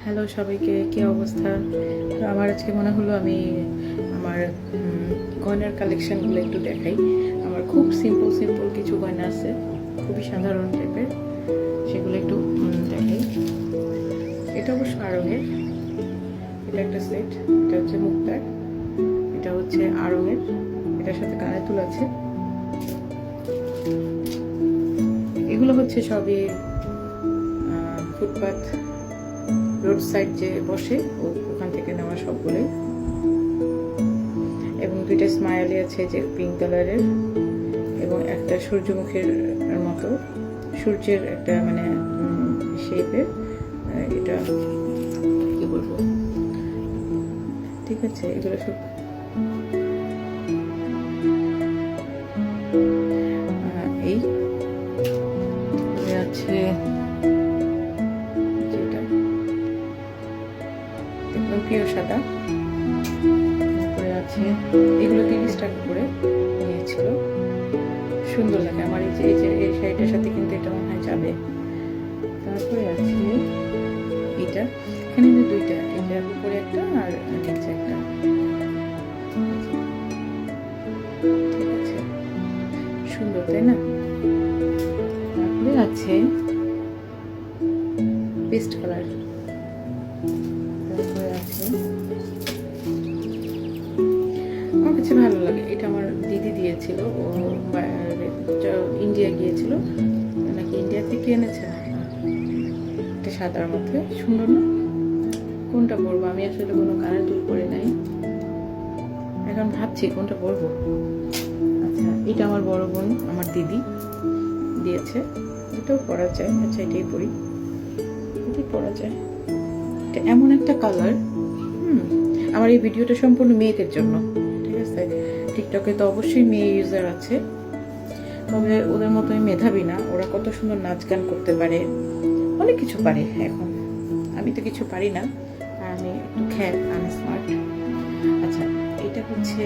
Hello সবাইকে, কি অবস্থা? তো আমার আজকে মনে হলো আমি আমার গয়নার কালেকশনগুলো একটু দেখাই। আমার খুব সিম্পল সিম্পল কিছু গয়না আছে, খুবই সাধারণ টাইপের, সেগুলো একটু দেখাই। এটা অবশ্য আড়ঙের, এটা একটা সেট, এটা হচ্ছে মুক্তার, এটা হচ্ছে আড়ঙের, এটার সাথে কানের দুল আছে। এগুলো হচ্ছে সবই ফুটপাথ রোড সাইড যে বসে ওখান থেকে নেওয়া সবগুলোই। এবং দুইটা স্মাইলি আছে যে পিঙ্ক কালারের, এবং একটা সূর্যমুখীর মতো সূর্যের একটা মানে শেপের, এটা কি বলবো, ঠিক আছে। এগুলো সব এই আছে যেটা একদম পিওর সাদা। তারপরে আছে এগুলো 30 টাকা করে নিয়েছিল, সুন্দর লাগে আমার। এই শাড়িটার সাথে কিন্তু এটা মনে হয় যাবে। তারপরে আছে এটা, এখানে দুইটা, এটার উপরে একটা আর নিচে একটা, ঠিক আছে, সুন্দর তাই না? তারপরে আছে পেস্ট কালার। তারপরে আছে, আমার কাছে ভালো লাগে এটা, আমার দিদি দিয়েছিল, ও ইন্ডিয়া গিয়েছিল নাকি, ইন্ডিয়া থেকে এনেছে। এটা সাদার মধ্যে সুন্দর না? কোনটা পরবো? আমি আসলে কোনো কানের দুল পরে নাই, এখন ভাবছি কোনটা পরবো। আচ্ছা, এটা আমার বড় বোন, আমার দিদি দিয়েছে, এটাও পরা যায়। আচ্ছা, এটাই পরি, এটাই পরা যায়। এটা এমন একটা কালার, আমার এই ভিডিওটা সম্পূর্ণ মেয়েদের জন্য, ঠিক আছে। টিকটকে তো অবশ্যই মেয়ে ইউজার আছে, তবে ওদের মতোই মেধাবী না। ওরা কত সুন্দর নাচ গান করতে পারে, অনেক কিছু পারে। এখন আমি তো কিছু পারি না, আর আমি একটু খ্যাত, আমি স্মার্ট। আচ্ছা, এটা হচ্ছে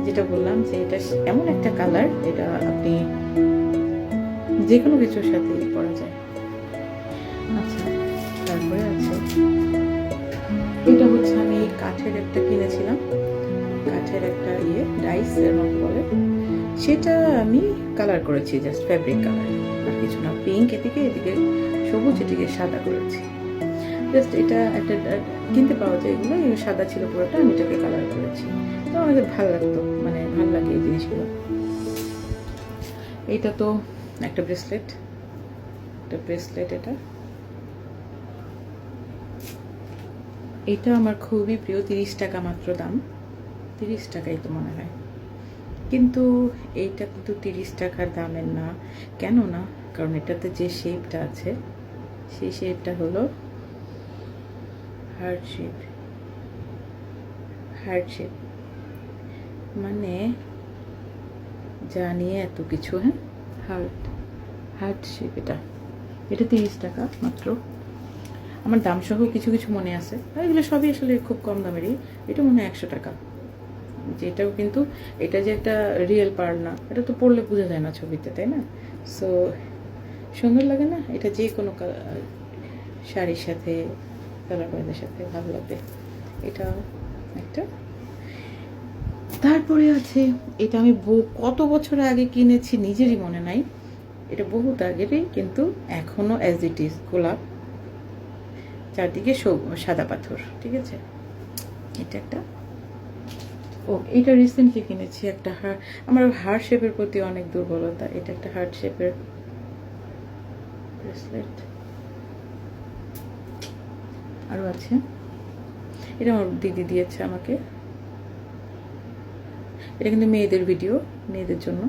যেটা বললাম যে এটা এমন একটা কালার, এটা আপনি যে কোনো কিছুর সাথে পরা যায়। আচ্ছা, তারপরে আছে এটা হচ্ছে আমি কাঠের একটা কিনেছিলাম, কাঠের একটা ডাইস এর মতো বলে, সেটা আমি কালার করেছি, জাস্ট ফ্যাব্রিক কালার, আর কিছু না। পিঙ্ক এদিকে, এদিকে সবুজ, এদিকে সাদা করেছি। জাস্ট এটা একটা কিনতে পাওয়া যায়, এগুলো সাদা ছিল পুরোটা, আমি এটাকে কালার করেছি। তো আমাদের ভালো লাগতো, মানে ভালো লাগে এই জিনিসগুলো। এইটা তো একটা ব্রেসলেট, এটা আমার খুবই প্রিয়। 30 টাকা মাত্র দাম, 30 টাকাই তো মনে হয়, কিন্তু এইটা কিন্তু 30 টাকার দামের না। কেন না? কারণ এটাতে যে শেপটা আছে, সেই শেপটা হলো হার্ট শেপ, মানে জানিয়ে এত কিছু। হ্যাঁ, হার্ট শেপ, এটা 30 টাকা মাত্র। আমার দাম সহ কিছু কিছু মনে আছে, এগুলো সবই আসলে খুব কম দামেরই। এটা মনে হয় 100 টাকা। যেটাও কিন্তু, এটা যে একটা রিয়েল পার্ল না, এটা তো পরলে বোঝা যায় না ছবিতে, তাই না? সো সুন্দর লাগে না? এটা যে কোনো শাড়ির সাথে, কালার কয়েনের সাথে ভালো লাগবে। এটা একটা। তারপরে আছে এটা, আমি কত বছর আগে কিনেছি নিজেরই মনে নাই, এটা বহুত আগেরই, কিন্তু এখনো অ্যাজ ইট ইজ গোলাপ, চারদিকে সাদা পাথর, ঠিক আছে। এটা একটা। ও, এটা রিসেন্টলি কিনেছি একটা আমার হার্ট শেপের প্রতি অনেক দুর্বলতা। এটা একটা হার্ট শেপের ব্রেসলেট। আরও আছে, এটা আমার দিদি দিয়েছে আমাকে। এটা কিন্তু মেয়েদের ভিডিও, মেয়েদের জন্য,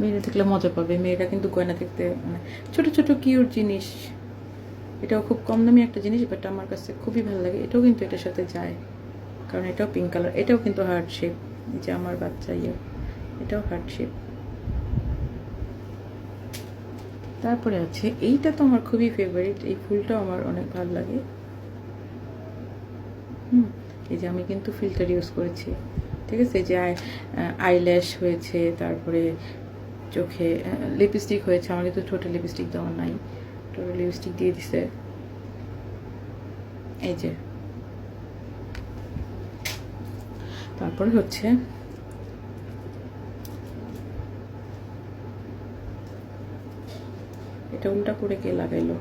মেয়েরা দেখলে মজা পাবে। মেয়েরা কিন্তু গয়না দেখতে, মানে ছোট ছোট কিউট জিনিস। এটাও খুব কম দামি একটা জিনিস, বাট আমার কাছে খুবই ভালো লাগে। এটাও কিন্তু এটার সাথে যায়, কারণ এটাও পিঙ্ক কালার, এটাও কিন্তু হার্ট শেপ, যে আমার বাচ্চা এটাও হার্ট শেপ। তারপরে আছে এইটা, তো আমার খুবই ফেভারিট, এই ফুলটাও আমার অনেক ভালো লাগে। এই যে আমি কিন্তু ফিল্টার ইউজ করেছি, ঠিক আছে। যে আইল্যাশ হয়েছে, তারপরে চোখে লিপস্টিক হয়েছে, আমার কিন্তু ঠোঁটে লিপস্টিক দেওয়া নাই, ঠোঁটে লিপস্টিক দিয়ে দিছে। এই যে, তারপরে হচ্ছে এটা উল্টা করে কে লাগাইলো?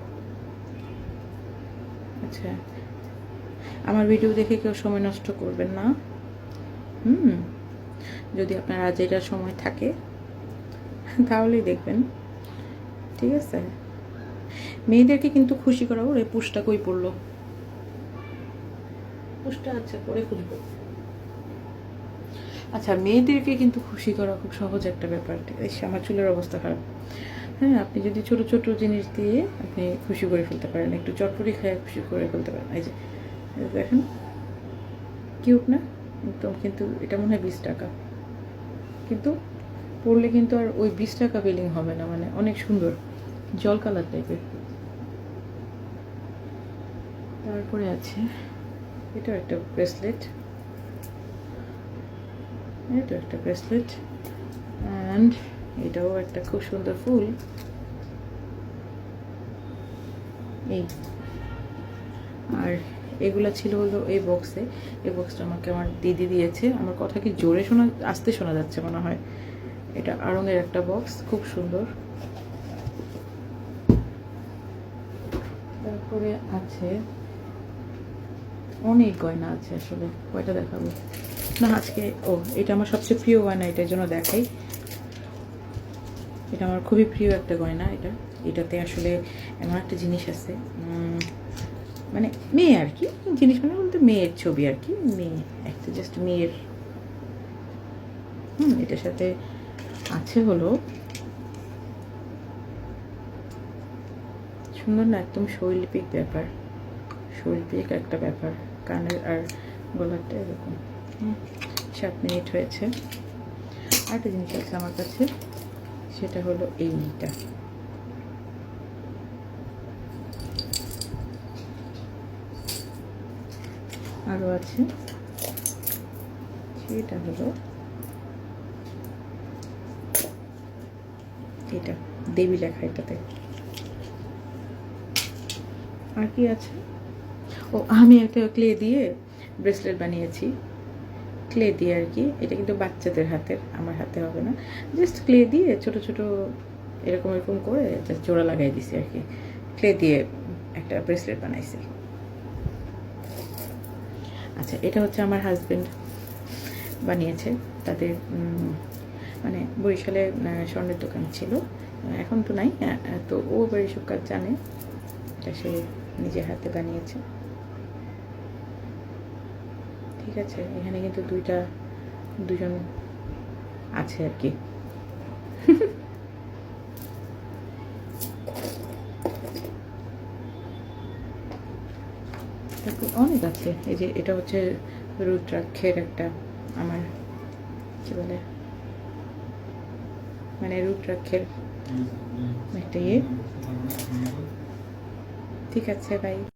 আচ্ছা, আমার ভিডিও দেখে কেউ সময় নষ্ট করবেন না। যদি আপনার আজ এটার সময় থাকে তাহলেই দেখবেন, ঠিক আছে? মেয়েদেরকে কিন্তু খুশি করা। ওর এই পুষটা কই পড়লো? পুষটা আচ্ছা পরে খুঁজবো। আচ্ছা, মেয়েদেরকে কিন্তু খুশি করা খুব সহজ একটা ব্যাপার। আমার চুলের অবস্থা খারাপ। হ্যাঁ, আপনি যদি ছোট ছোট জিনিস দিয়ে আপনি খুশি করে ফেলতে পারেন, একটু চটপটি খেয়ে খুশি করে ফেলতে পারেন। এই যে দেখেন, কিউট না একদম? কিন্তু এটা মনে হয় 20 টাকা, কিন্তু পরলে কিন্তু আর ওই 20 টাকা বিলিং হবে না, মানে অনেক সুন্দর জল কালার টাইপের। তারপরে আছে এটাও একটা ব্রেসলেট, এটা একটা ব্রেসলেট, অ্যান্ড এটাও একটা খুব সুন্দর ফুল। এই আর এগুলা ছিল হলো এই বক্সে। এই বক্সটা আমাকে আমার দিদি দিয়েছে। আমার কথা কি জোরে আস্তে শোনা যাচ্ছে মনে হয়? এটা আড়ঙের একটা বক্স, খুব সুন্দর। তারপরে আছে অনেক গয়না আছে, আসলে কয়টা দেখাবো না আজকে। ও, এটা আমার সবচেয়ে প্রিয় গয়না, এটার জন্য দেখাই। এটা আমার খুবই প্রিয় একটা গয়না। এটাতে আসলে এমন একটা জিনিস আছে, মানে মেয়ে আর কি, জিনিস মানে বলতে মেয়ের ছবি আর কি, মেয়ে একটা জাস্ট মেয়ের। এটার সাথে আছে হলো, সুন্দর না একদম শৈল্পিক ব্যাপার, শৈল্পিক একটা ব্যাপার। কানের আর গলারটা এরকম। 7 মিনিট হয়েছে। আরেকটা জিনিস আছে আমার কাছে, সেটা হলো এইটা। আরও আছে, সেটা হলো এটা, দেবী লেখা এটাতে। আর কি আছে? ও, আমি একটা ক্লে দিয়ে ব্রেসলেট বানিয়েছি, ক্লে দিয়ে আর কি। এটা কিন্তু বাচ্চাদের হাতের, আমার হাতে হবে না। জাস্ট ক্লে দিয়ে ছোট ছোট এরকম এরকম করে জাস্ট জোড়া লাগাই দিছি আর কি। ক্লে দিয়ে একটা ব্রেসলেট বানাইছি। আচ্ছা, এটা হচ্ছে আমার হাজবেন্ড বানিয়েছে। তাদের মানে বরিশালে স্বর্ণের দোকান ছিল, এখন তো নাই। তো ও বাড়ি সব কাজ জানে, এটা সে নিজের হাতে বানিয়েছে। ঠিক আছে, এখানে কিন্তু দুজন আছে আর কি। তারপর অনেক আছে। এই যে এটা হচ্ছে রুদ্রাক্ষের একটা, আমার কি বলে, মানে রুদ্রাক্ষের একটা ইয়ে। ঠিক আছে, বাই।